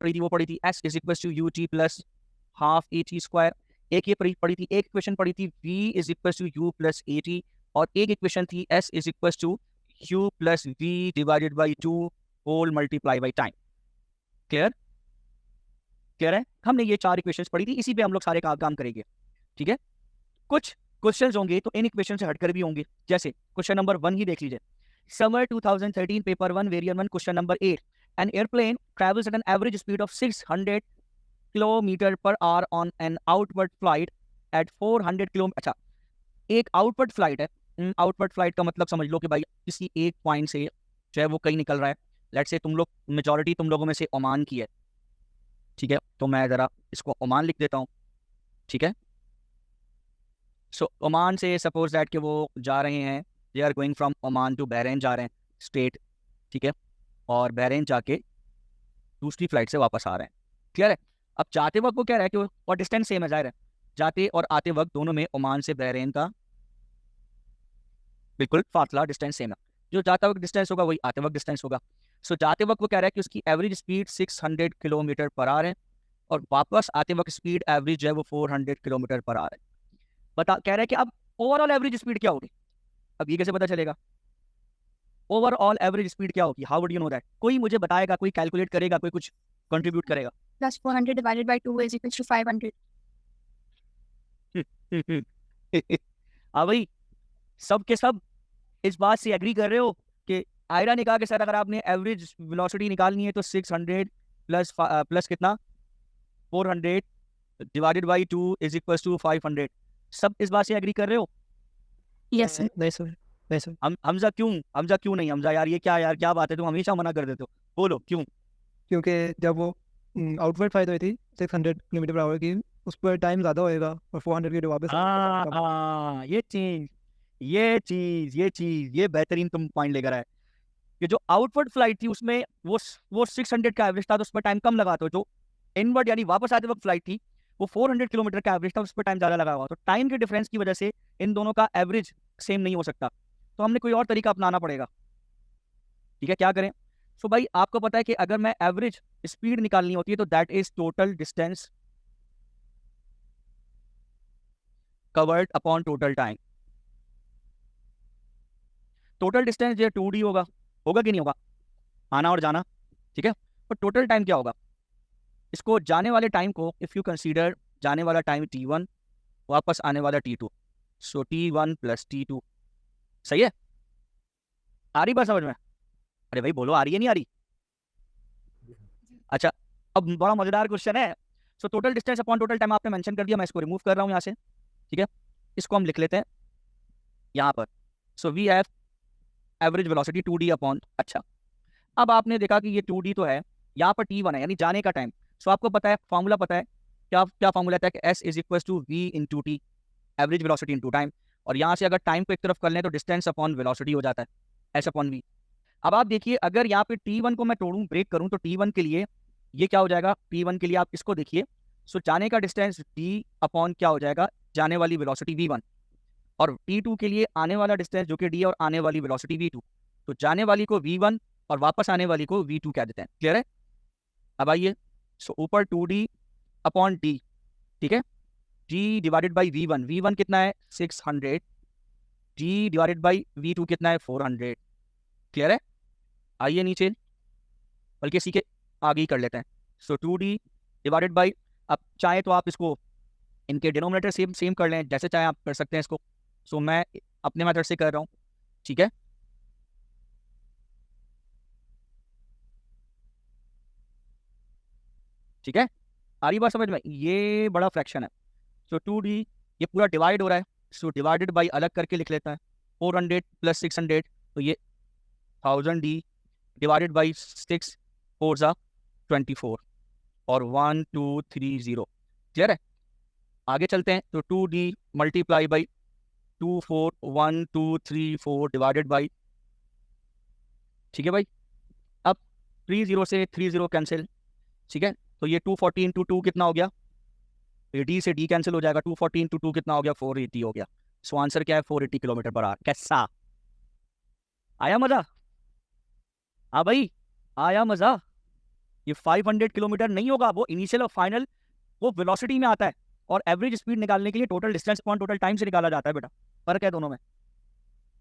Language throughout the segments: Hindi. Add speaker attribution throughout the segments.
Speaker 1: पढ़ी थी वो पढ़ी थी s is equal to u t plus half a t square. एक ये पढ़ी थी, एक इक्वेशन पढ़ी थी v is equal to u plus a t, और एक इक्वेशन थी s is equal to u plus v divided by 2 whole multiply by time. Clear? Clear है? हमने ये 4 इक्वेशंस पढ़ी थी, इसी पे हम लोग सारे काम करेंगे। ठीक है? कुछ क्वेश्चंस होंगे तो इन इक्वेशन से हटकर भी होंगे, जैसे क्वेश्चन नंबर 1 ही देख लीजिए। Summer 2013 paper 1 variant 1 question number 8, an airplane travels eight an average speed of 600 kilometre per hour on an outward flight eight 400 kilometre. अच्छा, एक आउटवर्ड फ्लाइट है। आउटवर्ड फ्लाइट का मतलब समझ लो कि भाई किसी एक पॉइंट से जो है वो कहीं निकल रहा है। लेट्स से तुम लोग, मेजॉरिटी तुम लोगों में से ओमान की है, ठीक है, तो मैं ज़रा इसको ओमान लिख देता हूँ। ठीक है, सो ओमान से सपोज दैट कि वो जा रहे हैं, they are going from Oman to Bahrain जा रहे हैं स्ट्रेट। ठीक है, और बहरीन जाके दूसरी फ्लाइट से वापस आ रहे हैं। क्लियर है? अब जाते वक्त वो कह रहा है कि वो, और डिस्टेंस सेम है, जाहिर है जाते और आते वक्त दोनों में ओमान से बहरीन का बिल्कुल फासला डिस्टेंस सेम है। जो जाता वक्त डिस्टेंस होगा वही आते वक्त डिस्टेंस होगा। सो जाते वक्त वो कह रहा है कि उसकी average speed 600 kilometre per hour है, और वापस आते वक्त स्पीड एवरेज जो है वो 400 किलोमीटर पर आवर है। बता, कह रहा है कि अब ओवरऑल एवरेज स्पीड क्या होगी। अब ये कैसे पता चलेगा ओवरऑल एवरेज स्पीड क्या होगी? How would you know that? कोई मुझे बताएगा, कोई कैलकुलेट करेगा, कोई कुछ कंट्रीब्यूट करेगा?
Speaker 2: Plus 400 divided by 2 is equal to 500.
Speaker 1: हाँ भाई, सब के सब इस बात से एग्री कर रहे हो कि आयरा ने कहा कि सर अगर आपने एवरेज वेलोसिटी निकालनी है तो 600 प्लस प्लस कितना 400 divided by 2 is equal to 500। सब इस बात से एग्री कर रहे हो?
Speaker 2: Yes, sir.
Speaker 3: नहीं सर, नहीं सर,
Speaker 1: हमजा क्यों? हमजा क्यों नहीं? हमजा यार, ये क्या यार, क्या बात है, तुम हमेशा मना कर देते हो, बोलो क्यों?
Speaker 3: क्योंकि जब वो आउटवर्ड फ्लाइट हुई थी 600 किलोमीटर पर आवर की, उस पर टाइम ज़्यादा होएगा और 400 की जो वापस
Speaker 1: हाँ, ये बेहतरीन तुम पॉइंट लेकर आए कि जो आउटवर्ड फ्लाइट थी उसमें वो 600 का एवरेज था, तो उस पर टाइम कम लगा। तो जो इनवर्ड यानी वापस आते वक्त फ्लाइट थी वो 400 किलोमीटर का एवरेज था, उस पर टाइम ज़्यादा लगा हुआ। तो टाइम के डिफरेंस की वजह से इन दोनों का एवरेज सेम नहीं हो सकता, तो हमने कोई और तरीका अपनाना पड़ेगा। ठीक है, क्या करें? सो भाई आपको पता है कि अगर मैं एवरेज स्पीड निकालनी होती है तो that is total distance covered upon total time. Total distance जो 2D होगा, होगा कि नहीं होगा? आना और जाना, ठीक है। और टोटल टाइम क्या होगा? इसको जाने वाले टाइम को इफ़ यू कंसीडर जाने वाला टाइम T1, वापस आने वाला T2, सो T1 प्लस T2। सही है? आ रही बात समझ में? अरे भाई बोलो, आ रही है नहीं आ रही? अच्छा, अब बड़ा मजेदार क्वेश्चन है। So total distance upon total time आपने मेंशन कर दिया, मैं इसको रिमूव कर रहा हूँ यहाँ से। ठीक है, इसको हम लिख लेते हैं यहाँ पर। So we have average velocity 2D upon, अच्छा अब आपने देखा कि ये 2D तो है, यहाँ पर T1 है यानी जाने का टाइम। सो आपको पता है, फॉर्मूला पता है, क्या क्या फॉर्मूला है कि S is equal to V into t, average velocity into time. और यहाँ से अगर टाइम को एक तरफ कर लें तो डिस्टेंस अपॉन वेलोसिटी हो जाता है, S अपॉन V। अब आप देखिए, अगर यहाँ पे T1 को मैं तोड़ूं, ब्रेक करूं, तो T1 के लिए ये क्या हो जाएगा? T1 के लिए आप इसको देखिए, सो जाने का डिस्टेंस D अपॉन क्या हो जाएगा? जाने वाली वेलोसिटी V1। और T2 के लिए आने वाला डिस्टेंस जो कि D और आने वाली वेलोसिटी V2। तो जाने वाली को V1 और वापस आने वाली को V2 कह देते हैं। क्लियर है? अब आइए, सो ऊपर 2D अपॉन D, ठीक है, D divided by V1, V1 कितना है? 600, D डिवाइडेड बाई V2 कितना है? 400। क्लियर है? आइए नीचे, बल्कि इसी के आगे ही कर लेते हैं। सो 2D डिवाइडेड बाई, अब चाहे तो आप इसको इनके डिनोमिनेटर सेम सेम कर लें, जैसे चाहे आप कर सकते हैं इसको। सो मैं अपने मेथड से कर रहा हूँ, ठीक है। ठीक है, आ रही बात समझ में? ये बड़ा फ्रैक्शन है। सो 2D ये पूरा डिवाइड हो रहा है, सो डिवाइडेड बाई अलग करके लिख लेता है। 400 प्लस 600, तो ये 1000D डिवाइडेड बाई 6 4 ज़ा 24 और 1230। क्लियर है? आगे चलते हैं, तो 2D multiply by 241234 divided by, ठीक है भाई। अब 30 से 30 कैंसिल, ठीक है, तो ये 240 इंटू 2 कितना हो गया? ये D से D कैंसिल हो जाएगा, 240 इंटू 2 कितना हो गया? 480 हो गया। सो आंसर क्या है? 480 किलोमीटर पर आवर। कैसा आया मजा? हाँ भाई, आया मजा? ये 500 किलोमीटर नहीं होगा, वो इनिशियल और फाइनल वो वेलोसिटी में आता है, और एवरेज स्पीड निकालने के लिए total distance upon total time से निकाला जाता है बेटा, फर्क है दोनों में।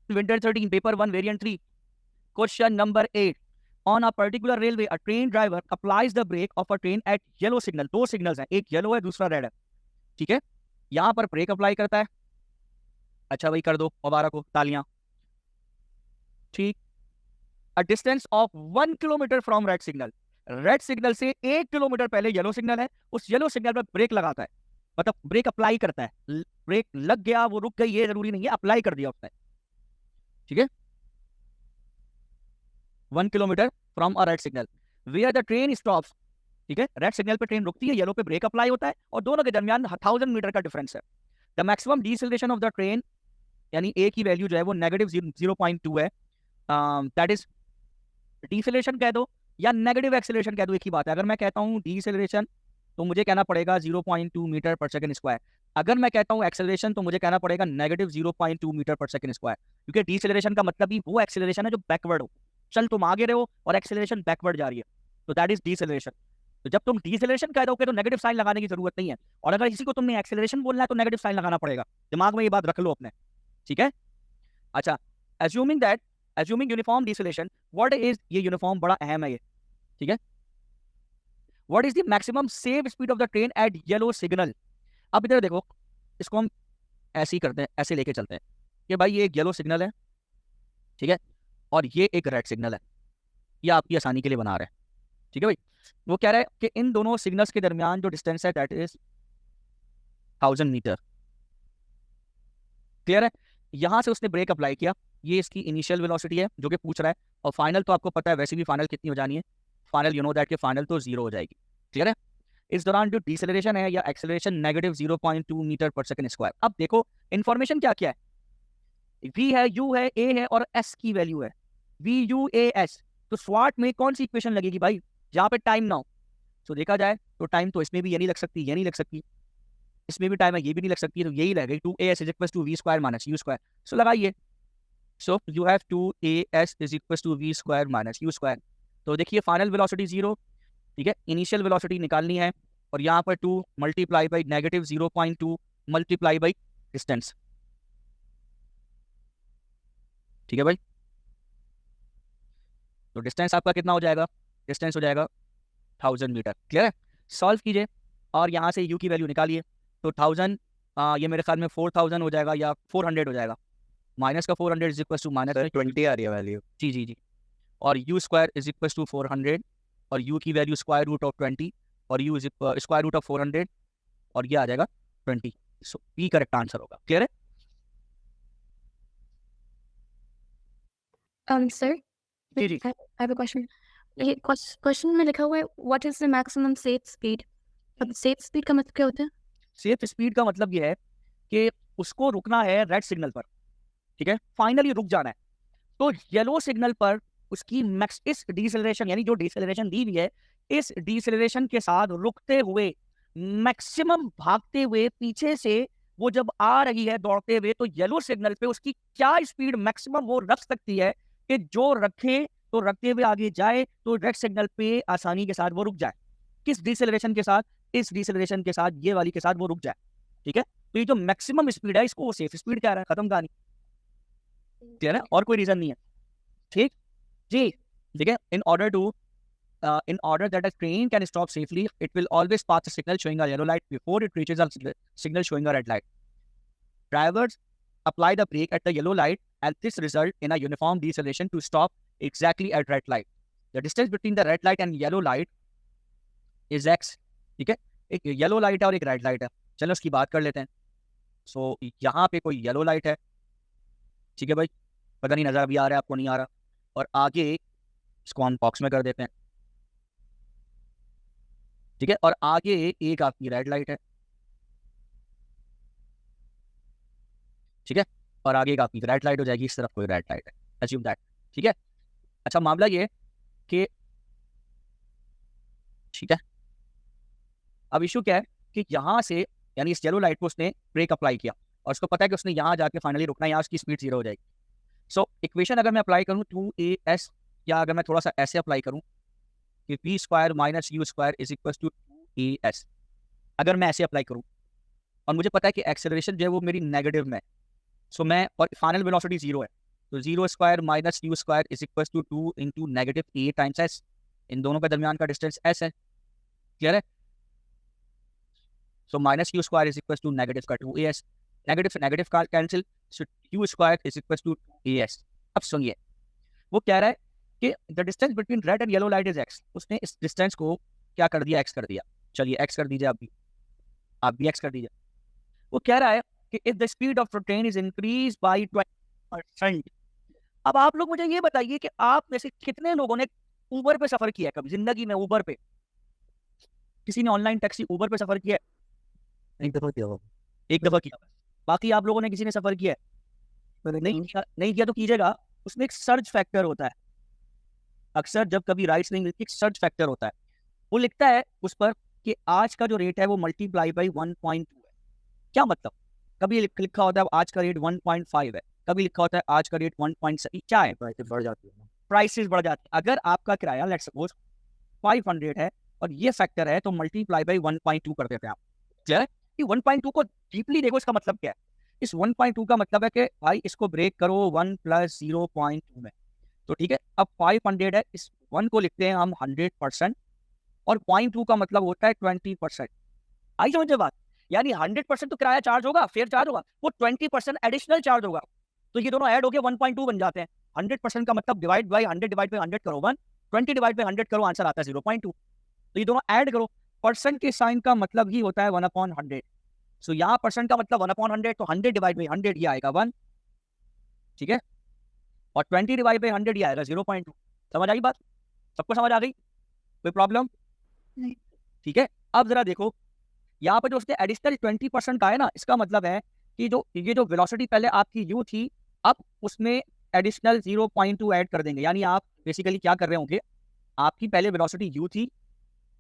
Speaker 1: Winter 13 paper 1 variant 3 question number 8 on a particular railway a train driver applies the brake of a train at yellow signal. दो सिग्नल्स हैं, एक येलो है दूसरा रेड है, ठीक है। यहां पर ब्रेक अप्लाई करता है, अच्छा भाई कर दो मुबारक को तालियां, ठीक। A distance of 1 kilometre from red signal, red signal से 1 किलोमीटर पहले येलो सिग्नल है, उस येलो सिग्नल पर ब्रेक लगाता है, मतलब ब्रेक अप्लाई करता है, ब्रेक लग गया वो रुक गई ये जरूरी नहीं है, अप्लाई कर दिया उसने, ठीक है। 1 kilometre from a red signal where the train stops, ठीक है। रेड सिग्नल पे ट्रेन रुकती है, येलो पे ब्रेक अप्लाई होता है, और दोनों के दरमियान 1000 मीटर का डिफरेंस है। The maximum deceleration of the train, यानी ए की वैल्यू जो है वो नेगेटिव 0.2 है, दैट इज डिसेलेरेशन कह दो या नेगेटिव एक्सेलरेशन कह दो, एक ही बात है। अगर मैं कहता हूँ डिसेलेरेशन तो मुझे कहना पड़ेगा 0.2 मीटर पर सेकंड स्क्वायर, अगर मैं कहता हूँ एक्सेलरेशन तो मुझे कहना पड़ेगा नेगेटिव 0.2 मीटर पर सेकंड स्क्वायर, क्योंकि डिसेलेरेशन का मतलब ही वो एक्सेलरेशन है जो बैकवर्ड हो, चल तुम आगे रहो और एक्सेलरेशन बैकवर्ड जा रही है, तो दैट इज डिसेलरेशन। तो जब तुम डिसेलरेशन कह दोगे तो नेगेटिव साइन लगाने की जरूरत नहीं है, और अगर इसी को तुमने एक्सेलरेशन बोलना है तो नेगेटिव साइन लगाना पड़ेगा, दिमाग में ये बात रख लो अपने, ठीक है। अच्छा, assuming यूनिफॉर्म डिसेलेरेशन, व्हाट इज, ये यूनिफॉर्म बड़ा अहम है ये, ठीक है। What is the maximum save speed of the train at yellow signal. अब इधर देखो, इसको हम ऐसे ही करते हैं, ऐसे लेके चलते हैं कि भाई ये एक येलो सिग्नल है, ठीक है, और ये एक रेड सिग्नल है, ये आपकी आसानी के लिए बना रहे हैं, ठीक है भाई। वो कह रहा है कि इन दोनों सिग्नल्स के दरमियान जो डिस्टेंस है दैट इज 1000 मीटर, क्लियर है। यहां से उसने ब्रेक अप्लाई किया, ये इसकी इनिशियल वेलोसिटी है जो कि पूछ रहा है, और फाइनल तो आपको पता है वैसे भी फाइनल कितनी हो जानी है, फाइनल यू नो दैट कि फाइनल तो 0 हो जाएगी, क्लियर है। इस दौरान जो डिसेलरेशन है या एक्सेलरेशन नेगेटिव 0.2 मीटर पर सेकंड स्क्वायर। अब देखो इन्फॉर्मेशन क्या क्या है, v है, u है, a है और s की वैल्यू है, v u a s। तो स्वाट में कौन सी इक्वेशन लगेगी भाई, जहां पे टाइम ना हो। तो देखा जाए तो टाइम तो इसमें भी ये नहीं लग सकती, ये नहीं लग सकती, इसमें भी टाइम है, ये भी नहीं लग सकती, तो यही लगेगी 2as is equal to v square minus u square. So लगाइए, so you have 2as is equal to v square minus u square. तो देखिए फाइनल वेलोसिटी 0, ठीक है, इनिशियल वेलोसिटी निकालनी है, और यहाँ पर 2 multiply by negative 0.2 multiply by distance, ठीक है भाई। तो डिस्टेंस आपका कितना हो जाएगा, डिस्टेंस हो जाएगा 1000 मीटर, क्लियर है। सॉल्व कीजिए और यहाँ से u की वैल्यू निकालिए, तो 1000 ये मेरे ख्याल में 4000 हो जाएगा या 400 हो जाएगा, माइनस का 400 इज इक्वल टू माइनस
Speaker 4: 20 आ रही है वैल्यू।
Speaker 1: जी जी जी, और u square is equal to 400, और u की वैल्यू स्क्वायर रूट ऑफ 20, और u is square root of 400, और ये आ जाएगा 20। सो p करेक्ट आंसर होगा, क्लियर है।
Speaker 2: Sir,
Speaker 1: जी जी,
Speaker 2: I have a question. ये क्वेश्चन में लिखा हुआ है what is the maximum safe speed. अब सेफ स्पीड का मतलब क्या होता है?
Speaker 1: सेफ स्पीड का मतलब ये है कि उसको रुकना है रेड सिग्नल पर, ठीक है, फाइनली रुक जाना है। तो येलो सिग्नल पर उसकी मैक्स, इस डिसेलरेशन यानी जो डिसेलरेशन दी हुई है, इस डिसेलरेशन के साथ रुकते हुए मैक्सिमम भागते हुए पीछे से वो जब आ रही है दौड़ते हुए, तो येलो सिग्नल पे उसकी क्या स्पीड मैक्सिमम वो रख सकती है कि जो रखे तो रखते हुए आगे जाए तो रेड सिग्नल पे आसानी के साथ वो रुक जाए। किस डिसेलरेशन के साथ, इस डिसेलरेशन के साथ, ये वाली के साथ वो रुक जाए, ठीक है। तो ये जो मैक्सिमम स्पीड है इसको वो सेफ स्पीड कह रहा है, खत्म कहानी, क्लियर है, और कोई रीजन नहीं है, ठीक जी, ठीक है। in order that a train can stop safely, it will always pass a signal showing a yellow light before it reaches a signal showing a red light. Drivers apply the brake at the yellow light, and this result in a uniform deceleration to stop exactly at red light. The distance between the red light and yellow light is x, ठीक है। एक येलो लाइट है और एक रेड लाइट है, चलो उसकी बात कर लेते हैं। सो यहाँ पे कोई येलो लाइट है, ठीक है भाई, पता नहीं नजर अभी आ रहा है आपको, नहीं आ रहा, और आगे इसको हम बॉक्स में कर देते हैं, ठीक है, और आगे एक आपकी रेड लाइट है, ठीक है, और आगे एक आपकी रेड लाइट हो जाएगी, इस तरफ कोई रेड लाइट है, अज्यूम दैट, ठीक है। अच्छा मामला ये कि, ठीक है, अब इशू क्या है कि यहाँ से यानी इस येलो लाइट को उसने ब्रेक अप्लाई किया, और उसको पता है कि उसने यहाँ जाके फाइनली रुकना है, यहाँ उसकी स्पीड 0 हो जाएगी। सो इक्वेशन अगर मैं अप्लाई करूँ 2as, या अगर मैं थोड़ा सा ऐसे अप्लाई करूँ, कि v square minus u square is equal to a s. अगर मैं ऐसे अप्लाई करूँ और मुझे पता है कि एक्सेलरेशन जो है वो मेरी नेगेटिव में है, सो मैं और फाइनल वेलोसिटी 0 है, तो 0 square minus u square is equal to 2 into negative a times s. इन दोनों के दरमियान का डिस्टेंस एस है। क्लियर है? So minus u square is equal to negative का 2as, नेगेटिव से नेगेटिव का cancel, so u square is equal to 2as। अब सुनिए, वो कह रहा है कि the distance between red and yellow light is x। उसने इस डिस्टेंस को क्या कर दिया? x कर दिया। चलिए x कर दीजिए, आप भी x कर दीजिए। वो कह रहा है कि if the speed of train is increase by 20%। अब आप लोग मुझे ये बताइए कि आप में से कितने लोगों ने ऊबर पे सफर किया है कभी जिंदगी में? ऊबर पे किसी ने ऑनलाइन टैक्सी ऊबर पे सफर किया है?
Speaker 3: एक दफा किया होगा।
Speaker 1: एक दफा किया। बाकी आप लोगों ने किसी ने सफर किया है?
Speaker 3: मैंने
Speaker 1: नहीं किया तो कीजिएगा। उसमें एक सर्ज फैक्टर होता है। अक्सर जब कभी राइड्स नहीं मिलती, एक सर्ज फैक्टर होता है। वो लिखता है उस पर कि आज का जो रेट है वो मल्टीप्लाई बाई 1.2 है। क्या मतलब? कभी लिखा होता है आज का रेट 1.5 है, कभी लिखा होता है आज का रेट 1.7। क्या है?
Speaker 3: प्राइसेस बढ़ जाती है।
Speaker 1: प्राइसेस बढ़ जाती है। अगर आपका किराया लेट्स सपोज 500 है और ये फैक्टर है, तो मल्टीप्लाई बाई 1.2 कर देते हैं आप। क्लियर है? कि 1.2 को डीपली देखो, इसका मतलब क्या है? इस 1.2 का मतलब है कि भाई इसको ब्रेक करो 1 प्लस 0.2 में। तो ठीक है, अब 500 है, इस 1 को लिखते हैं हम 100%, और 0.2 का मतलब होता है 20%। आई समझे बात? यानी 100% तो किराया चार्ज होगा, फेयर चार्ज होगा, वो 20% एडिशनल चार्ज होगा। तो ये दोनों ऐड होके 1.2 बन जाते हैं। 100% का मतलब डिवाइड बाई 100 डिवाइड बाई 100 करो 1, 20 डिवाइड बाई 100 करो, आंसर आता है 0.2। तो ये दोनों ऐड करो। परसेंट के साइन का मतलब ही होता है 1/100। सो यहाँ परसेंट का मतलब 1/100, तो 100 डिवाइड बाई 100 ये आएगा 1। ठीक है? और 20 डिवाइड बाई 100 ये आएगा 0.2। समझ आई बात? सबको समझ आ गई? कोई प्रॉब्लम?
Speaker 2: नहीं।
Speaker 1: ठीक है, अब जरा देखो यहाँ पर जो उसने एडिशनल 20% का है ना, इसका मतलब है कि जो ये जो वेलोसिटी पहले आपकी यू थी, अब उसमें एडिशनल 0.2 ऐड कर देंगे। यानी आप बेसिकली क्या कर रहे होंगे, आपकी पहले वेलोसिटी यू थी,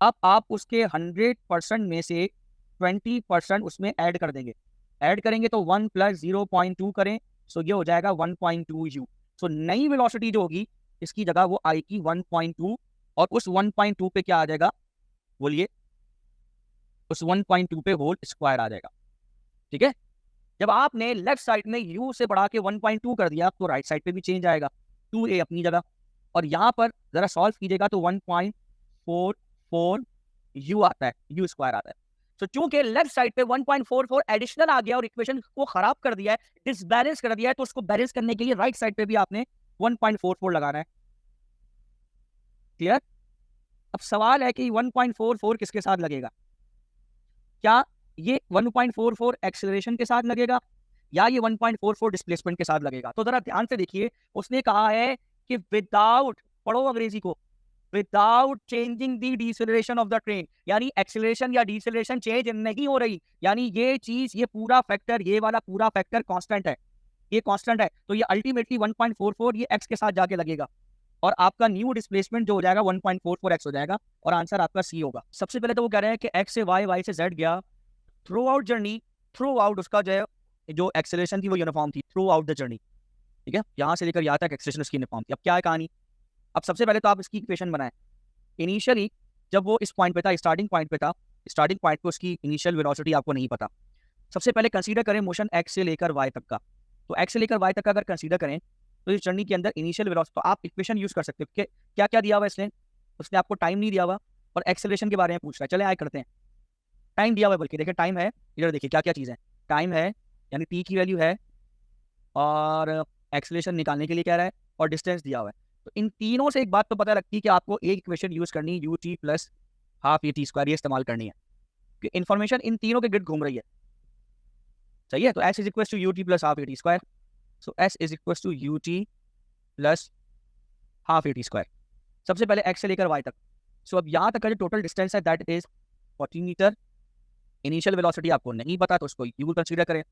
Speaker 1: अब आप उसके 100% में से 20% उसमें ऐड कर देंगे। ऐड करेंगे तो 1 प्लस 0.2 करें, सो ये हो जाएगा 1.2 यू। सो नई वेलोसिटी जो होगी इसकी जगह वो आएगी 1.2, और उस 1.2 पे क्या आ जाएगा? बोलिए। उस 1.2 पे होल स्क्वायर आ जाएगा। ठीक है? जब आपने लेफ्ट साइड में u से बढ़ा के 1.2 कर दिया, तो राइट साइड पे भी चेंज आएगा, 2a अपनी जगह। और यहाँ पर जरा सॉल्व कीजिएगा तो 1.44 u आता है, u स्क्वायर आता है। तो चूंकि लेफ्ट साइड पे 1.44 एडिशनल आ गया और इक्वेशन को खराब कर दिया है, डिसबैलेंस कर दिया है, तो उसको बैलेंस करने के लिए राइट साइड पे भी आपने 1.44 लगाना है। क्लियर? अब सवाल है कि 1.44 किसके साथ लगेगा? क्या ये 1.44 एक्सेलरेशन के साथ लगेगा या ये 1.44 डिस्प्लेसमेंट के साथ लगेगा? तो जरा ध्यान से देखिए, उसने कहा है कि विदाउट, पढ़ो अंग्रेजी को, without changing the deceleration of the train, यानी एक्सेलरेशन या डिसेलरेशन चेंज नहीं हो रही, यानी ये चीज, ये पूरा फैक्टर, ये वाला पूरा फैक्टर कांस्टेंट है, ये कांस्टेंट है, तो ये अल्टीमेटली 1.44 ये x के साथ जाके लगेगा, और आपका न्यू डिस्प्लेसमेंट जो हो जाएगा 1.44x हो जाएगा, और आंसर आपका सी होगा। सबसे पहले तो वो कह रहे हैं कि x से y, y से z गया, through out journey, through out उसका जो एक्सेलरेशन थी वो यूनिफॉर्म थी थ्रू आउट द जर्नी। ठीक है, यहाँ से लेकर यहाँ तक एक्सेलरेशन उसकी यूनिफॉर्म थी। अब क्या है कहानी? अब सबसे पहले तो आप इसकी इक्वेशन बनाएं। इनिशियली जब वो इस पॉइंट पे था, स्टार्टिंग पॉइंट पे था, स्टार्टिंग पॉइंट पे उसकी इनिशियल वेलोसिटी आपको नहीं पता। सबसे पहले कंसीडर करें मोशन x से लेकर y तक का। तो x से लेकर y तक का अगर कंसीडर करें तो इस जर्नी के अंदर इनिशियल वेलोसिटी, तो आप इक्वेशन यूज कर सकते हो कि क्या क्या दिया हुआ इसने, उसने आपको टाइम नहीं दिया हुआ और एक्सेलरेशन के बारे में पूछ रहा है। चले आए करते हैं। टाइम दिया हुआ है, बल्कि देखिए टाइम है, इधर देखिए क्या क्या चीज़ है। टाइम है यानी t की वैल्यू है, और एक्सेलरेशन निकालने के लिए कह रहा है, और डिस्टेंस दिया हुआ है। तो इन तीनों से एक बात तो पता लगती है कि आपको एक इक्वेशन यूज करनी है, ut plus half at square, ये इस्तेमाल करनी है कि इन्फॉर्मेशन इन तीनों के गिर्द घूम रही है। सही है? तो s is equal to ut plus half at square. So s is equal to ut plus half at square. सबसे पहले x से लेकर y तक। सो अब यहाँ तक का जो टोटल डिस्टेंस है that is 40 metre. Initial velocity आपको नहीं पता तो उसको u कंसीडर करें।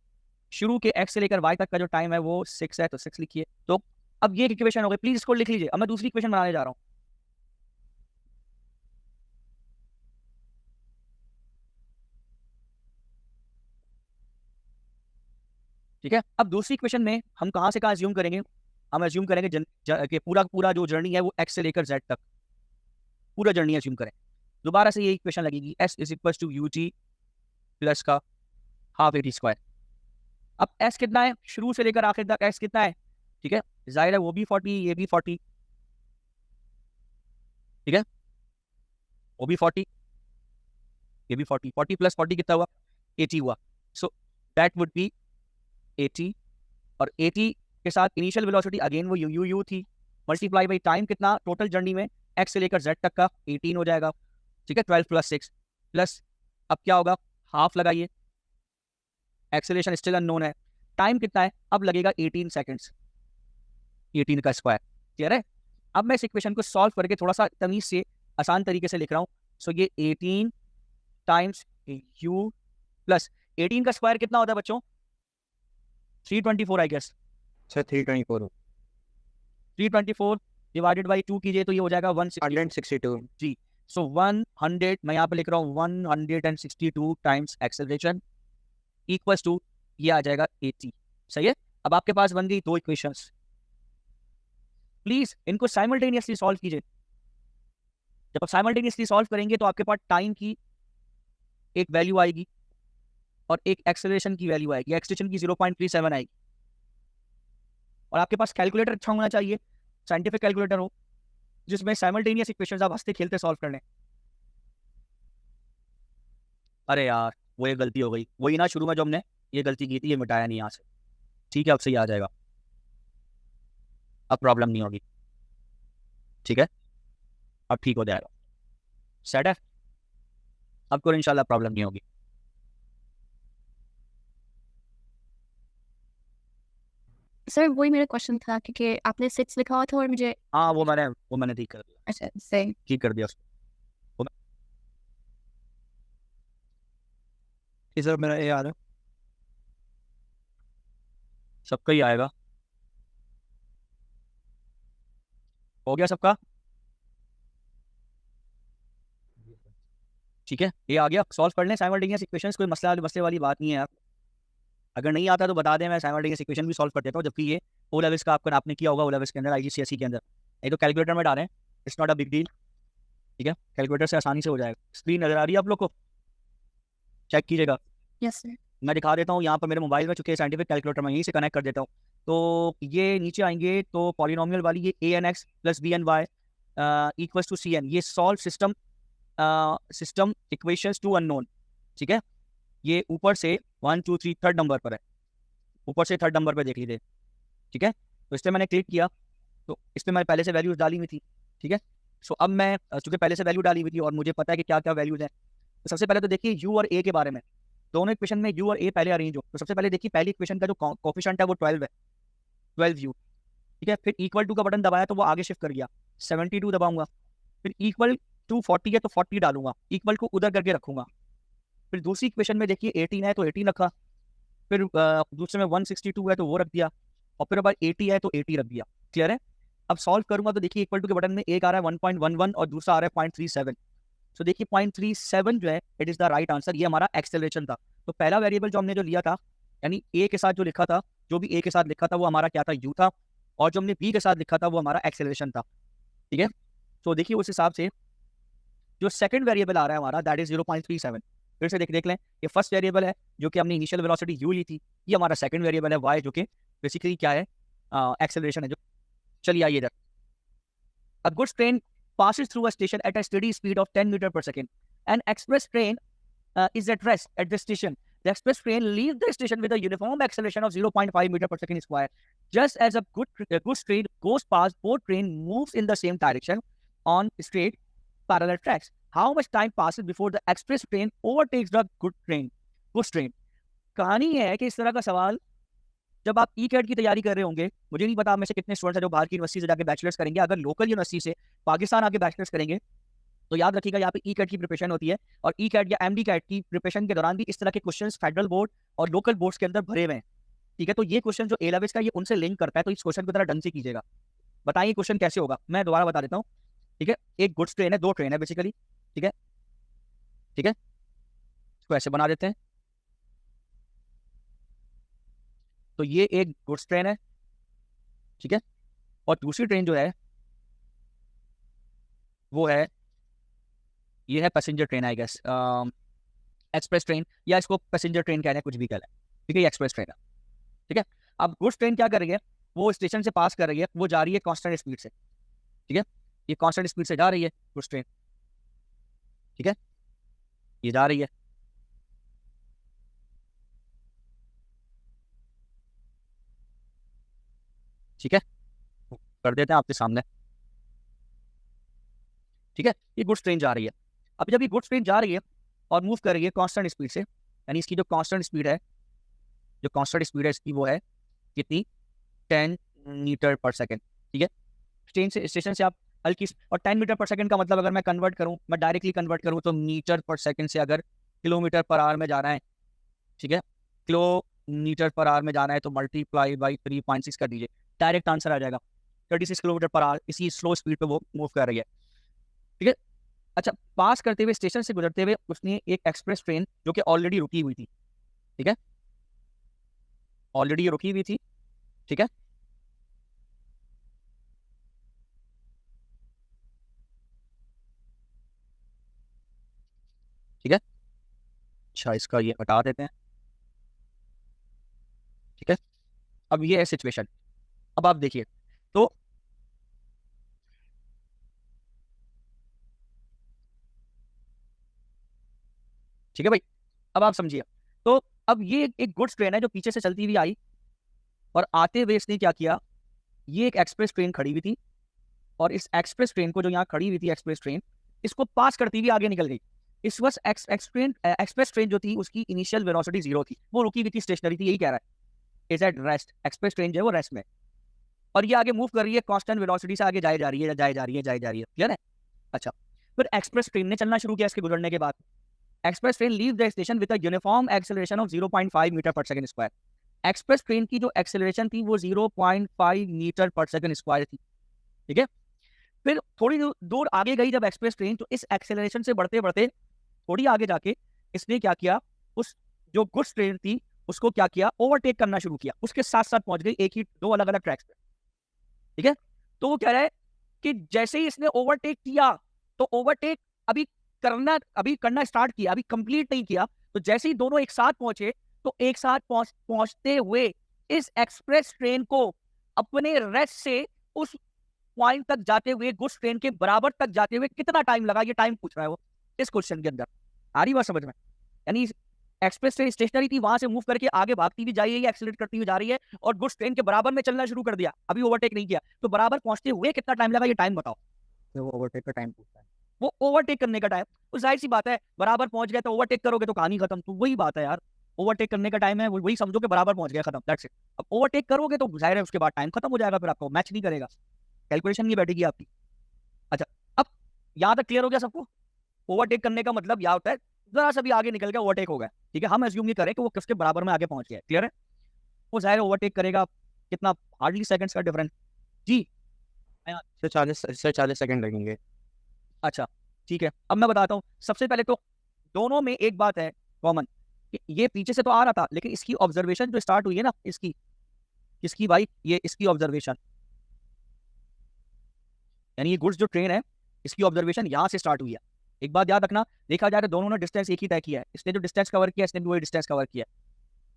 Speaker 1: शुरू के x से लेकर y तक का जो टाइम है वो 6 है, तो 6 लिखिए। तो अब ये इक्वेशन हो गई, प्लीज इसको लिख लीजिए। अब मैं दूसरी इक्वेशन बनाने जा रहा हूँ। ठीक है, अब दूसरी इक्वेशन में हम कहाँ से कहाँ अज्यूम करेंगे? हम अज्यूम करेंगे कि पूरा पूरा जो जर्नी है वो x से लेकर z तक। पूरा जर्नी एज्यूम करें, दोबारा से ये इक्वेशन लगेगी s is equal to u t plus का हाफ AT स्क्वायर। अब s कितना है शुरू से लेकर आखिर तक, s कितना है, ठीक है, जाहिर है वो भी 40, ये भी 40, ठीक है, वो भी 40, ये भी 40, 40 प्लस 40 कितना हुआ, 80 हुआ। सो दैट वुड बी 80, और 80 के साथ इनिशियल वेलोसिटी अगेन वो यू थी, मल्टीप्लाई बाई टाइम कितना टोटल जर्नी में x से लेकर z तक का 18 हो जाएगा, ठीक है, 12 प्लस 6 प्लस अब क्या होगा, हाफ लगाइए, एक्सेलरेशन स्टिल अननोन है, टाइम कितना है, अब लगेगा 18 सेकंड्स, 18 का स्क्वायर, क्लियर है। अब मैं इस इक्वेशन को सॉल्व करके थोड़ा सा तमीज से आसान तरीके से लिख रहा हूँ। सो ये 18 टाइम्स u प्लस 18 का स्क्वायर कितना होता है बच्चों, 324 आई गेस,
Speaker 4: सर 324
Speaker 1: 324 डिवाइडेड बाई 2 कीजिए तो ये हो जाएगा
Speaker 4: 162
Speaker 1: जी। सो 100 मैं यहाँ पे लिख रहा हूँ 162 टाइम्स एक्सेलरेशन इक्वल्स टू ये आ जाएगा 80, सही है। अब आपके पास बन गई दो इक्वेशंस, प्लीज इनको साइमल्टेनियसली सॉल्व कीजिए। जब आप साइमल्टेनियसली सॉल्व करेंगे तो आपके पास टाइम की एक वैल्यू आएगी और एक एक्सेलरेशन की वैल्यू आएगी, एक्सटेंशन की 0.37 आएगी, और आपके पास कैलकुलेटर अच्छा होना चाहिए, साइंटिफिक कैलकुलेटर हो जिसमें साइमल्टेनियस इक्वेशंस आप हंसते खेलते सॉल्व कर लें। अरे यार वो ये गलती हो गई, वही ना शुरू में जो हमने ये गलती की थी, ये मिटाया नहीं यहाँ से, ठीक है, अब सही आ जाएगा, अब प्रॉब्लम नहीं होगी, ठीक है, अब ठीक हो जाएगा, सेट है, अब को इंशाल्लाह प्रॉब्लम नहीं होगी।
Speaker 2: सर वही मेरा क्वेश्चन था क्योंकि आपने 6 लिखा हुआ था और मुझे
Speaker 1: हाँ वो मैंने ठीक कर दिया,
Speaker 2: अच्छा सही
Speaker 1: ठीक कर दिया उसको।
Speaker 3: ये सर मेरा ए आ रहा है।
Speaker 1: सबका ही आएगा, हो गया सबका, ठीक है, ये आ गया, सॉल्व कर लें साइमल्टेनियस इक्वेशंस, कोई मसले वाली बात नहीं है यार, अगर नहीं आता तो बता दें, मैं साइमल्टेनियस इक्वेशन भी सॉल्व कर देता हूँ, जबकि ये ओ लेवल्स का आपका आपने किया होगा, ओ लेवल्स के अंदर IGCSE के अंदर, ये तो कैलकुलेटर में डालें, it's not a big deal, ठीक है, कैलकुलेटर से आसानी से हो जाएगा। स्क्रीन नजर आ रही है आप लोग को, चेक कीजिएगा,
Speaker 2: यस सर
Speaker 1: मैं दिखा देता हूँ यहाँ पर मेरे मोबाइल में, चुके साइंटिफिक कैलकुलेटर में यहीं से कनेक्ट कर देता हूँ। तो ये नीचे आएंगे तो पॉलिनोमियल वाली ये ANX plus BNY equals to CN, ये solve system equations two unknown, ठीक है, ये ऊपर से 1 2 3 थर्ड नंबर पर है, ऊपर से थर्ड नंबर पर देख लीजिए, ठीक है। तो इस पर मैंने क्लिक किया तो इस पर मैंने पहले से वैल्यूज डाली हुई थी, ठीक है। सो अब मैं चूंकि पहले से वैल्यू डाली हुई थी और मुझे पता है कि क्या क्या वैल्यूज हैं, तो सबसे पहले तो देखिए यू और ए के बारे में, दोनों इक्वेशन में यू और ए पहले अरेंज हो, तो सबसे पहले देखिए पहली इक्वेशन का जो कोफिशिएंट है वो 12 है, 12 यू, ठीक है। फिर इक्वल टू का बटन दबाया तो वो आगे शिफ्ट कर गया, 72 दबाऊंगा, फिर इक्वल टू 40 है तो 40 डालूंगा, इक्वल को उधर करके रखूंगा। फिर दूसरी इक्वेशन में देखिए 18 है तो 18 रखा, फिर दूसरे में 162 है तो वो रख दिया, और फिर अब 80 है तो 80 रख दिया, क्लियर है। अब सॉल्व करूंगा तो देखिए इक्वल टू के बटन में एक आ रहा है 1.11 और दूसरा आ रहा है 0.37, सो देखिए 0.37 जो है it is the right answer, ये हमारा एक्सेलरेशन था। तो पहला वेरिएबल जो हमने जो लिया था, यानी ए के साथ जो लिखा था, जो भी ए के साथ लिखा था वो हमारा क्या था, यू था, और जो हमने बी के साथ लिखा था वो हमारा एक्सेलरेशन था, ठीक है। तो देखिए उस हिसाब से जो सेकंड वेरिएबल आ रहा है हमारा दैट इज 0.37, फिर से देख लें, ये फर्स्ट वेरिएबल है जो कि हमने इनिशियल वेलोसिटी यू ली थी, ये हमारा सेकंड वेरिएबल है वाई, जो कि बेसिकली क्या है, एक्सेलरेशन है जो। चलिए आइए इधर, a goods train passes through a station at a steady speed of 10 meter per second. An express train is at rest at the station. The express train leaves the station with a uniform acceleration of 0.5 meter per second square. Just as a goods train goes past, both train moves in the same direction on straight parallel tracks. How much time passes before the express train overtakes the goods train? कहानी है कि इस तरह का सवाल जब आप ई-कैट की तैयारी कर रहे होंगे, मुझे नहीं पता आप में से कितने स्टूडेंट्स हैं जो बाहर की यूनिवर्सिटी से जाके बैचलर्स करेंगे, अगर लोकल यूनिवर्सिटी से पाकिस्तान आके बैचलर्स करेंगे तो याद रखिएगा यहाँ पे ई-कैट की प्रिपरेशन होती है, और ई-कैट या एमडी-कैट की प्रिपरेशन के दौरान भी इस तरह के क्वेश्चंस फेडरल बोर्ड और लोकल बोर्ड्स के अंदर भरे हुए हैं, ठीक है। तो ये क्वेश्चन जो ए लेवल्स का ये उनसे लिंक करता है, तो इस क्वेश्चन को जरा ढंग से कीजिएगा। बताइए क्वेश्चन कैसे होगा, मैं दोबारा बता देता हूँ, ठीक है। एक गुड्स ट्रेन है, दो ट्रेन है बेसिकली, ठीक है, ठीक है, इसको ऐसे बना देते हैं। तो ये एक गुड्स ट्रेन है, ठीक है, और दूसरी ट्रेन जो है वो है ये है passenger train I guess, express train, या इसको पैसेंजर ट्रेन कहना है, कुछ भी कहना है, ठीक है, ये एक्सप्रेस ट्रेन है, ठीक है। अब गुड्स ट्रेन क्या कर रही है, वो स्टेशन से पास कर रही है, वो जा रही है कांस्टेंट स्पीड से, ठीक है, ये कांस्टेंट स्पीड से जा रही है गुड्स ट्रेन, ठीक है, ये जा रही है, ठीक है, कर देते हैं आपके सामने, ठीक है, ये गुड्स ट्रेन जा रही है। अब जब ये गुड्स ट्रेन जा रही है और मूव कर रही है कांस्टेंट स्पीड से, यानी इसकी जो कांस्टेंट स्पीड है, जो कांस्टेंट स्पीड है इसकी, वो है कितनी, 10 मीटर पर सेकेंड, ठीक है। स्टेशन से आप हल्की, और 10 मीटर पर सेकंड का मतलब अगर मैं कन्वर्ट करूं, मैं डायरेक्टली कन्वर्ट करूं तो मीटर पर सेकंड से अगर किलोमीटर पर आवर में जाना है, ठीक है, किलोमीटर पर आवर में जाना है तो मल्टीप्लाई बाई 3.6 कर दीजिए, डायरेक्ट आंसर आ जाएगा 36 किलोमीटर पर आवर, इसी स्लो स्पीड पे वो मूव कर रही है, ठीक है। अच्छा, पास करते हुए, स्टेशन से गुजरते हुए उसने एक एक्सप्रेस ट्रेन जो कि ऑलरेडी रुकी हुई थी, ठीक है, ऑलरेडी रुकी हुई थी, ठीक है, ठीक है। अच्छा, इसका ये हटा देते हैं, ठीक है। अब ये है सिचुएशन, अब आप देखिए, तो ठीक है भाई, अब आप समझिए, तो अब ये एक गुड्स ट्रेन है जो पीछे से चलती हुई आई, और आते हुए इसने क्या किया, ये एक एक्सप्रेस ट्रेन खड़ी हुई थी, और इस एक्सप्रेस ट्रेन को, जो यहाँ खड़ी हुई थी एक्सप्रेस ट्रेन, इसको पास करती हुई आगे निकल गई। इस वक्त एक्सप्रेस ट्रेन जो थी उसकी इनिशियल वेलोसिटी 0 थी, वो रुकी हुई थी, स्टेशनरी थी, यही कह रहा है, is at rest, express train जो है वो रेस्ट में, और ये आगे मूव कर रही है कांस्टेंट वेलोसिटी से, आगे जाए जा रही है, जाए जा रही है, जाए जा रही है, क्लियर है। अच्छा, फिर एक्सप्रेस ट्रेन ने चलना शुरू किया इसके गुजरने के बाद, express train leave the station with a uniform acceleration of 0.5 metre पर सेकंड स्क्वायर। एक्सप्रेस ट्रेन की जो एक्सेलरेशन थी वो 0.5 मीटर पर सेकंड स्क्वायर थी, ठीक है। फिर थोड़ी दूर आगे गई जब एक्सप्रेस ट्रेन, तो इस एक्सेलरेशन से बढ़ते बढ़ते थोड़ी आगे जाके इसने क्या किया, उस जो गुड्स ट्रेन थी उसको क्या किया, ओवरटेक करना शुरू किया, उसके साथ साथ पहुंच गई, एक ही दो अलग अलग ट्रैक्स पे, ठीक है। तो वो कह रहा है कि जैसे ही इसने ओवरटेक किया, तो ओवरटेक अभी करना स्टार्ट किया, अभी कंप्लीट नहीं किया, तो जैसे ही दोनों एक साथ पहुंचे, तो एक साथ पहुंचते हुए इस एक्सप्रेस ट्रेन को अपने रेस्ट से उस पॉइंट तक जाते हुए, गुड्स ट्रेन के बराबर तक जाते हुए कितना टाइम लगा, ये टाइम पूछ रहा है वो इस क्वेश्चन के अंदर, आ रही बात समझ में। यानी एक्सप्रेस ट्रेन स्टेशनरी थी, वहां से मूव करके आगे भागती हुई जा रही है, एक्सीलरेट करती हुई जा रही है, और गुड्स ट्रेन के बराबर में चलना शुरू कर दिया, अभी ओवरटेक नहीं किया, तो बराबर पहुंचते हुए कितना टाइम लगा, ये टाइम बताओ।
Speaker 4: तो वो ओवरटेक का टाइम पूछता है।
Speaker 1: वो ओवरटेक करने का टाइम, तो जाहिर सी बात है, बराबर पहुंच गया, तो ओवरटेक करोगे तो कहानी खत्म, तो वही बात है यार, ओवरटेक करने का टाइम है, वही समझो कि बराबर पहुंच गया, खत्म, दैट्स इट। अब ओवरटेक करोगे तो जाहिर है उसके बाद टाइम खत्म हो जाएगा, फिर आपको मैच नहीं करेगा, कैलकुलेशन नहीं बैठेगी आपकी। अच्छा, अब यहाँ तक क्लियर हो गया सबको, ओवरटेक करने का मतलब यह होता है जरा सा भी आगे निकल गया, ओवरटेक हो गया, ठीक है। हम एज्यूम नहीं करें कि वो किसके बराबर में आगे पहुंच गया, क्लियर है। वो जाहिर ओवरटेक करेगा, कितना, हार्डली सेकंड्स का डिफरेंस, जी।
Speaker 4: से 40 सेकंड लगेंगे।
Speaker 1: अच्छा, ठीक है, अब मैं बताता हूँ, सबसे पहले तो दोनों में एक बात है कॉमन, कि ये पीछे से तो आ रहा था, लेकिन इसकी ऑब्जर्वेशन जो स्टार्ट हुई है ना, इसकी भाई, ये इसकी ऑब्जर्वेशन, यानी ये गुड्स जो ट्रेन है, इसकी ऑब्जर्वेशन यहाँ से स्टार्ट हुई है। एक बात याद रखना, देखा जाए तो दोनों ने डिस्टेंस एक ही तय किया है, इसने जो डिस्टेंस कवर किया, इसने भी वही डिस्टेंस कवर किया,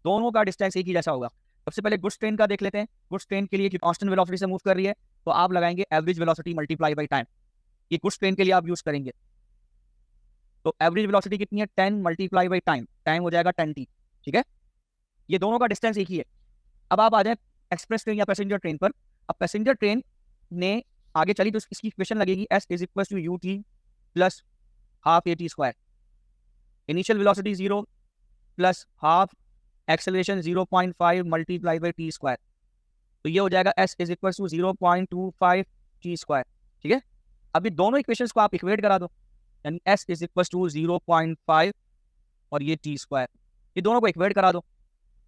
Speaker 1: दोनों का डिस्टेंस एक ही जैसा होगा। सबसे पहले गुड्स ट्रेन का देख लेते हैं, गुड्स ट्रेन के लिए कांस्टेंट वेलोसिटी से मूव कर रही है, तो आप लगाएंगे average velocity multiply by time, ये गुड्स ट्रेन के लिए आप यूज करेंगे, तो एवरेज वेलोसिटी कितनी है, 10 मल्टीप्लाई बाई टाइम, टाइम हो जाएगा 10t, ठीक है। ये दोनों का डिस्टेंस एक ही है। अब आप आ जाए एक्सप्रेस ट्रेन या पैसेंजर ट्रेन पर। अब पैसेंजर ट्रेन ने आगे चली तो इसकी इक्वेशन लगेगी s is equal to ut plus half at square, initial velocity 0 plus half acceleration 0.5 multiply by t square, तो ये हो जाएगा s is equal to 0.25 t square, ठीक है। अभी दोनों इक्वेशंस को आप इक्वेट करा दो, यानी s इज इक्वल टू 0.5 और ये टी स्क्वायर, ये दोनों को इक्वेट करा दो।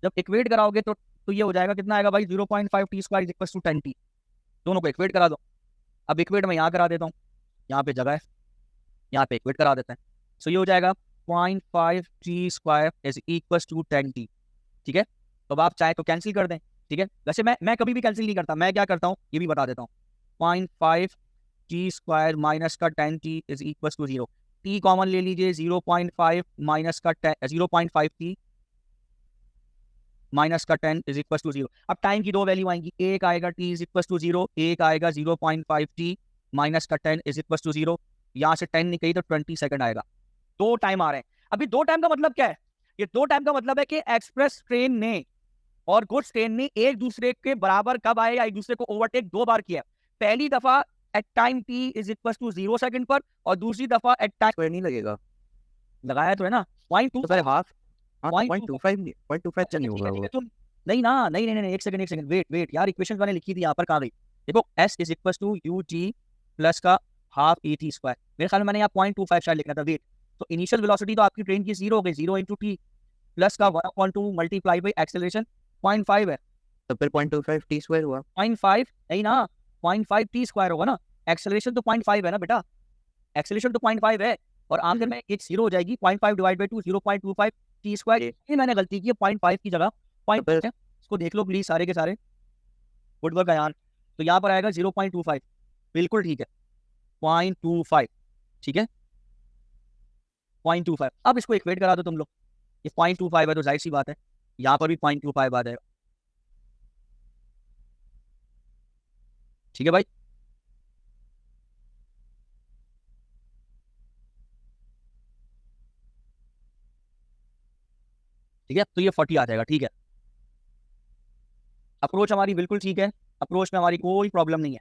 Speaker 1: जब इक्वेट कराओगे तो ये हो जाएगा, कितना आएगा भाई, 0.5 t square is equal to 10t, दोनों को इक्वेट करा दो। अब इक्वेट मैं यहाँ करा देता हूँ, यहाँ पे जगह है, यहाँ पे इक्वेट करा देते हैं, सो ये हो जाएगा 0.5 t square is equal to 10t, ठीक है। तो अब आप चाहे तो कैंसिल कर दें, ठीक है। वैसे मैं कभी भी कैंसिल नहीं करता, मैं क्या करता हूँ ये भी बता देता हूँ, 0.5 टी स्क्वायर माइनस का 10t is equal to 0, t common ले लीजिए 0.5 माइनस का 10 0.5 टी माइनस का 10 इज इक्वल टू 0। अब टाइम की दो वैल्यू आएंगी, एक आएगा t इज इक्वल टू 0, एक आएगा 0.5 t माइनस का 10 इज इक्वल टू 0। यहाँ से 10 निकली तो 20 सेकंड आएगा। दो टाइम आ रहे हैं। अभी दो टाइम का मतलब क्या है? ये दो टाइम का मतलब है कि एक्सप्रेस ट्रेन ने और गुड्स ट्रेन ने एक दूसरे के बराबर कब आए या एक दूसरे को ओवरटेक दो बार किया। पहली दफा at time t is equal to 0 second पर, और दूसरी दफा एट टाइम
Speaker 4: स्क्वायर नहीं लगेगा
Speaker 1: लगाया तो है ना 0.2
Speaker 4: तो फिर हाफ। हाँ
Speaker 1: 0.25
Speaker 4: 0.25 नहीं होगा वो।
Speaker 1: तुम नहीं ना, नहीं एक सेकंड वेट यार, इक्वेशन मैंने लिखी थी यहाँ पर, कहाँ गई? देखो s is equal to u t plus का हाफ ए टी स्क्वायर। मेरे ख्याल में मैंने यहाँ 0.25 शायद लिखना था। वेट, तो इनिशियल वेलोसिटी तो आपकी ट्रेन की 0 हो गई, 0 इंटू टी प्लस का 1/2 मल्टीप्लाई बाई एक्सेलरेशन 0.5 है।
Speaker 4: तो फिर 0.25 टी स्क्वायर हुआ।
Speaker 1: 0.5 नहीं ना, 0.5 टी स्क्वायर होगा ना। एक्सेलरेशन तो 0.5 है ना बेटा, एक्सेलरेशन तो 0.5 है, और आंसर में एक 0 हो जाएगी। 0.5 डिवाइड बाई 2 0.25 टी स्क्वायर। ये मैंने गलती की है, 0.5 की जगह 0.5 है। इसको देख लो प्लीज सारे के सारे, गुड वर्क अयान। तो यहाँ पर आएगा 0.25, बिल्कुल ठीक है 0.25, ठीक है 0.25। अब इसको इक्वेट करा दो तुम लोग, ये 0.25 है तो जाहिर सी बात है यहाँ पर भी 0.25 आ जाएगा, ठीक है भाई। ठीक है, तो ये 40 आ जाएगा, ठीक है। अप्रोच हमारी बिल्कुल ठीक है, अप्रोच में हमारी कोई प्रॉब्लम नहीं है,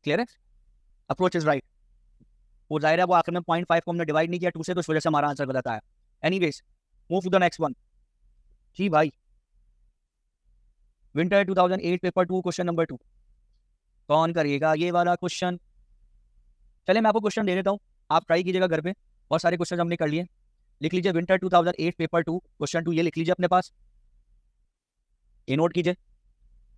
Speaker 1: क्लियर है, अप्रोच इज राइट। वो जाहिर है वो आखिर में 0.5 को हमने डिवाइड नहीं किया 2 से, तो इस वजह से हमारा आंसर गलत आया। Anyways move to the next one. जी भाई, विंटर 2008 पेपर 2 क्वेश्चन नंबर 2 कौन करिएगा ये वाला क्वेश्चन? चले मैं आपको क्वेश्चन दे देता हूँ, आप ट्राई कीजिएगा घर पे। बहुत सारे क्वेश्चन हमने कर लिए, लिख लीजिए विंटर 2008 पेपर 2 क्वेश्चन 2, ये लिख लीजिए अपने पास, ये नोट कीजिए।